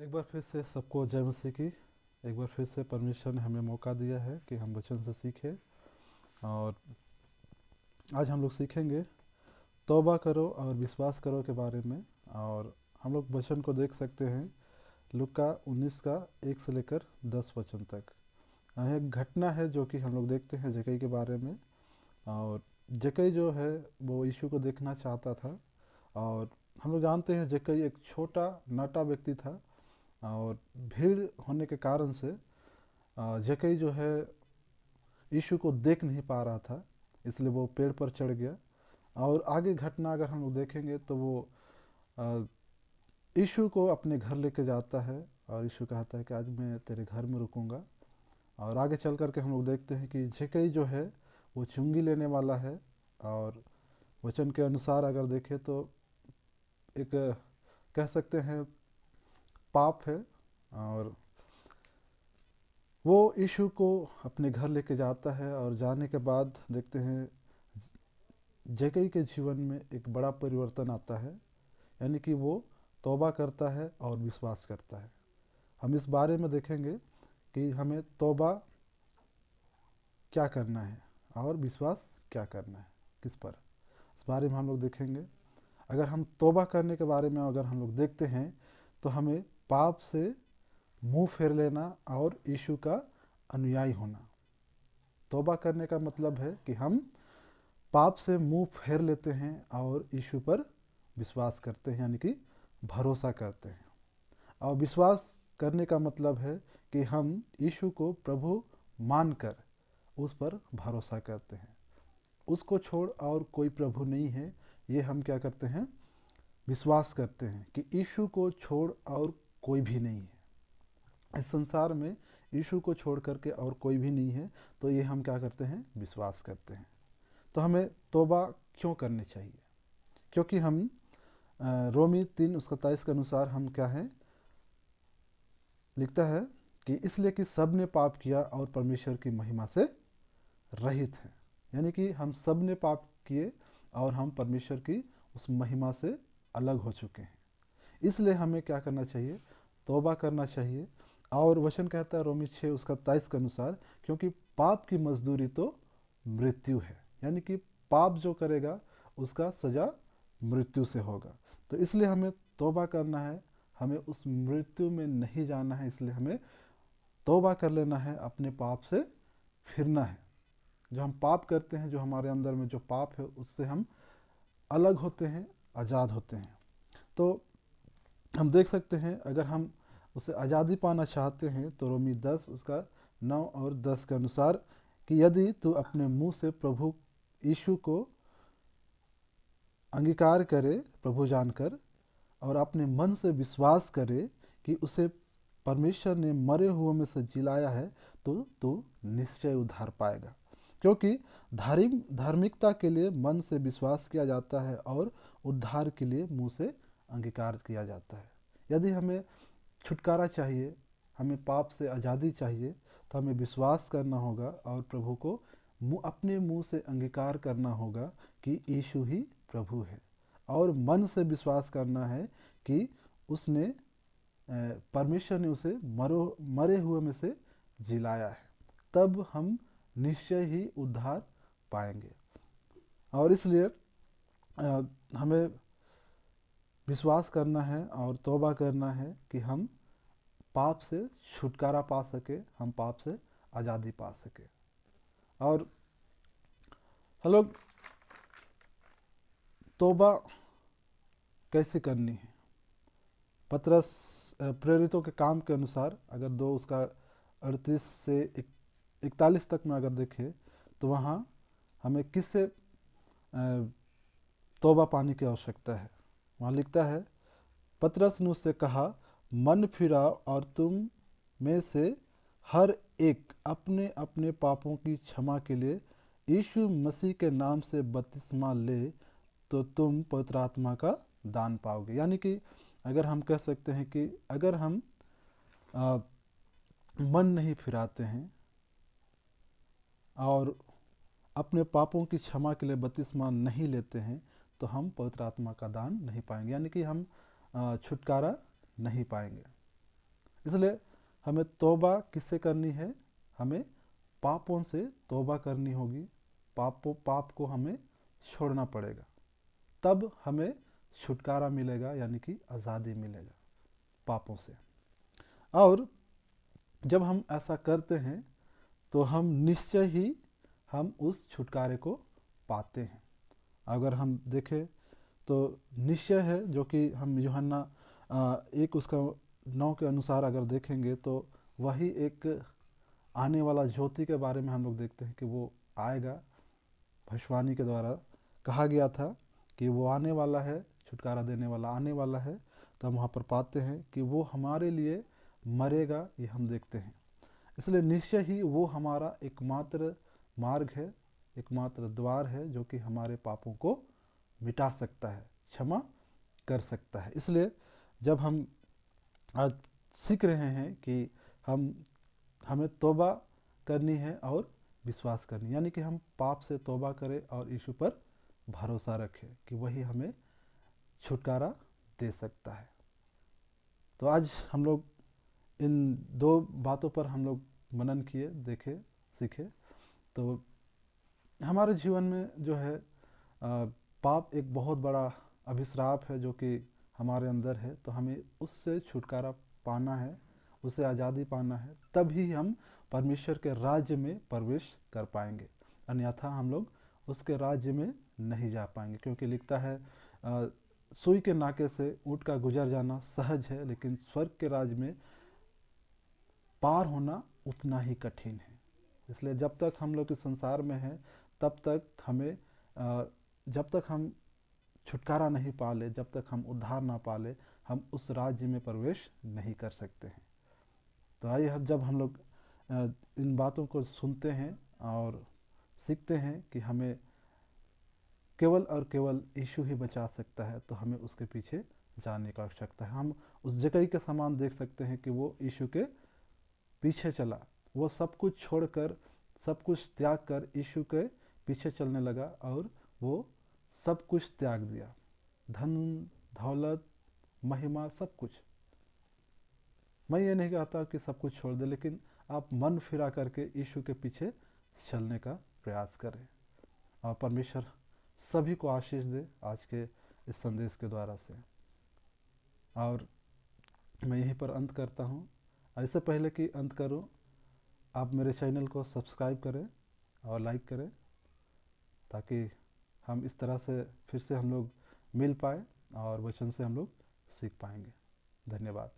एक बार फिर से सबको जय मसीह की। एक बार फिर से परमेश्वर ने हमें मौका दिया है कि हम वचन से सीखें। और आज हम लोग सीखेंगे तौबा करो और विश्वास करो के बारे में। और हम लोग वचन को देख सकते हैं लूका 19 का 1 से लेकर 10 वचन तक। यह एक घटना है जो कि हम लोग देखते हैं जकई के बारे में। और जकई जो है वो यीशु को देखना चाहता था। और हम लोग जानते हैं जकई एक छोटा नाटा व्यक्ति था। और भीड़ होने के कारण से जकई जो है यीशु को देख नहीं पा रहा था, इसलिए वो पेड़ पर चढ़ गया। और आगे घटना अगर हम लोग देखेंगे तो वो अ, यीशु को अपने घर लेके जाता है। और यीशु कहता है कि आज मैं तेरे घर में रुकूंगा। और आगे चल करके हम लोग देखते हैं कि जकई जो है वो चुंगी लेने वाला है। और वचन के अनुसार अगर देखें तो एक कह सकते हैं पाप है। और वो यीशु को अपने घर लेके जाता है। और जाने के बाद देखते हैं जकई के जीवन में एक बड़ा परिवर्तन आता है, यानी कि वो तौबा करता है और विश्वास करता है। हम इस बारे में देखेंगे कि हमें तौबा क्या करना है और विश्वास क्या करना है, किस पर, इस बारे में हम लोग देखेंगे। अगर हम तौबा करने के बारे में अगर हम लोग देखते हैं तो हमें पाप से मुंह फेर लेना और यीशु का अनुयायी होना। तौबा करने का मतलब है कि हम पाप से मुंह फेर लेते हैं और यीशु पर विश्वास करते हैं, यानी कि भरोसा करते हैं। और विश्वास करने का मतलब है कि हम यीशु को प्रभु मानकर उस पर भरोसा करते हैं। उसको छोड़ और कोई प्रभु नहीं है, ये हम क्या करते हैं, विश्वास करते हैं कि यीशु को छोड़ और कोई भी नहीं है इस संसार में। यीशु को छोड़ करके और कोई भी नहीं है, तो ये हम क्या करते हैं, विश्वास करते हैं। तो हमें तौबा क्यों करनी चाहिए? क्योंकि हम रोमी 3:27 के अनुसार हम क्या हैं, लिखता है कि इसलिए कि सब ने पाप किया और परमेश्वर की महिमा से रहित हैं। यानी कि हम सब ने पाप किए और हम परमेश्वर की उस महिमा से अलग हो चुके हैं। इसलिए हमें क्या करना चाहिए, तौबा करना चाहिए। और वचन कहता है रोमी 6:23 के अनुसार, क्योंकि पाप की मजदूरी तो मृत्यु है। यानी कि पाप जो करेगा उसका सजा मृत्यु से होगा। तो इसलिए हमें तौबा करना है, हमें उस मृत्यु में नहीं जाना है। इसलिए हमें तौबा कर लेना है, अपने पाप से फिरना है। जो हम पाप करते हैं, जो हमारे अंदर में जो पाप है, उससे हम अलग होते हैं, आज़ाद होते हैं। तो हम देख सकते हैं अगर हम उसे आज़ादी पाना चाहते हैं तो रोमी 10 उसका 9 और 10 के अनुसार कि यदि तू अपने मुंह से प्रभु यीशु को अंगीकार करे, प्रभु जानकर, और अपने मन से विश्वास करे कि उसे परमेश्वर ने मरे हुए में से जिलाया है, तो तू निश्चय उद्धार पाएगा। क्योंकि धार्मिकता के लिए मन से विश्वास किया जाता है और उद्धार के लिए मुंह से अंगीकार किया जाता है। यदि हमें छुटकारा चाहिए, हमें पाप से आज़ादी चाहिए, तो हमें विश्वास करना होगा और प्रभु को अपने मुंह से अंगीकार करना होगा कि यीशु ही प्रभु है। और मन से विश्वास करना है कि उसने परमेश्वर ने उसे मरे हुए में से जिलाया है, तब हम निश्चय ही उद्धार पाएंगे। और इसलिए हमें विश्वास करना है और तौबा करना है कि हम पाप से छुटकारा पा सके, हम पाप से आज़ादी पा सके। और हम लोग तौबा कैसे करनी है, पतरस प्रेरितों के काम के अनुसार अगर 2 उसका 38 से 41 तक में अगर देखें तो वहाँ हमें किससे तौबा पाने की आवश्यकता है। वहाँ लिखता है, पतरस ने उससे कहा, मन फिराओ और तुम में से हर एक अपने अपने पापों की क्षमा के लिए यीशु मसीह के नाम से बपतिस्मा ले, तो तुम पवित्र आत्मा का दान पाओगे। यानी कि अगर हम कह सकते हैं कि अगर हम मन नहीं फिराते हैं और अपने पापों की क्षमा के लिए बपतिस्मा नहीं लेते हैं, तो हम पवित्र आत्मा का दान नहीं पाएंगे, यानी कि हम छुटकारा नहीं पाएंगे। इसलिए हमें तौबा किससे करनी है? हमें पापों से तौबा करनी होगी, पाप को हमें छोड़ना पड़ेगा, तब हमें छुटकारा मिलेगा, यानी कि आज़ादी मिलेगा पापों से। और जब हम ऐसा करते हैं तो हम निश्चय ही हम उस छुटकारे को पाते हैं। अगर हम देखें तो निश्चय है, जो कि हम यूहन्ना 1 उसका 9 के अनुसार अगर देखेंगे तो वही एक आने वाला ज्योति के बारे में हम लोग देखते हैं कि वो आएगा। भविष्यवाणी के द्वारा कहा गया था कि वो आने वाला है, छुटकारा देने वाला आने वाला है। तो हम वहाँ पर पाते हैं कि वो हमारे लिए मरेगा, ये हम देखते हैं। इसलिए निश्चय ही वो हमारा एकमात्र मार्ग है, एकमात्र द्वार है, जो कि हमारे पापों को मिटा सकता है, क्षमा कर सकता है। इसलिए जब हम आज सीख रहे हैं कि हमें तौबा करनी है और विश्वास करनी, यानी कि हम पाप से तौबा करें और यीशु पर भरोसा रखें कि वही हमें छुटकारा दे सकता है। तो आज हम लोग इन 2 बातों पर हम लोग मनन किए, देखे, सीखे। तो हमारे जीवन में जो है पाप एक बहुत बड़ा अभिश्राप है जो कि हमारे अंदर है। तो हमें उससे छुटकारा पाना है, उससे आज़ादी पाना है, तभी हम परमेश्वर के राज्य में प्रवेश कर पाएंगे। अन्यथा हम लोग उसके राज्य में नहीं जा पाएंगे, क्योंकि लिखता है सुई के नाके से ऊँट का गुजर जाना सहज है, लेकिन स्वर्ग के राज्य में पार होना उतना ही कठिन है। इसलिए जब तक हम लोग इस संसार में हैं, तब तक हमें जब तक हम छुटकारा नहीं पा ले, जब तक हम उद्धार ना पा ले, हम उस राज्य में प्रवेश नहीं कर सकते हैं। तो आइए जब हम लोग इन बातों को सुनते हैं और सीखते हैं कि हमें केवल और केवल यीशु ही बचा सकता है, तो हमें उसके पीछे जाने की आवश्यकता है। हम उस जगह के समान देख सकते हैं कि वो यीशु के पीछे चला, वो सब कुछ छोड़कर, सब कुछ त्याग कर यीशु के पीछे चलने लगा, और वो सब कुछ त्याग दिया, धन दौलत महिमा सब कुछ। मैं ये नहीं कहता कि सब कुछ छोड़ दे, लेकिन आप मन फिरा करके यीशु के पीछे चलने का प्रयास करें। और परमेश्वर सभी को आशीष दे आज के इस संदेश के द्वारा से। और मैं यहीं पर अंत करता हूँ। इससे पहले कि अंत करूँ, आप मेरे चैनल को सब्सक्राइब करें और लाइक करें, ताकि हम इस तरह से फिर से हम लोग मिल पाए और वचन से हम लोग सीख पाएंगे। धन्यवाद।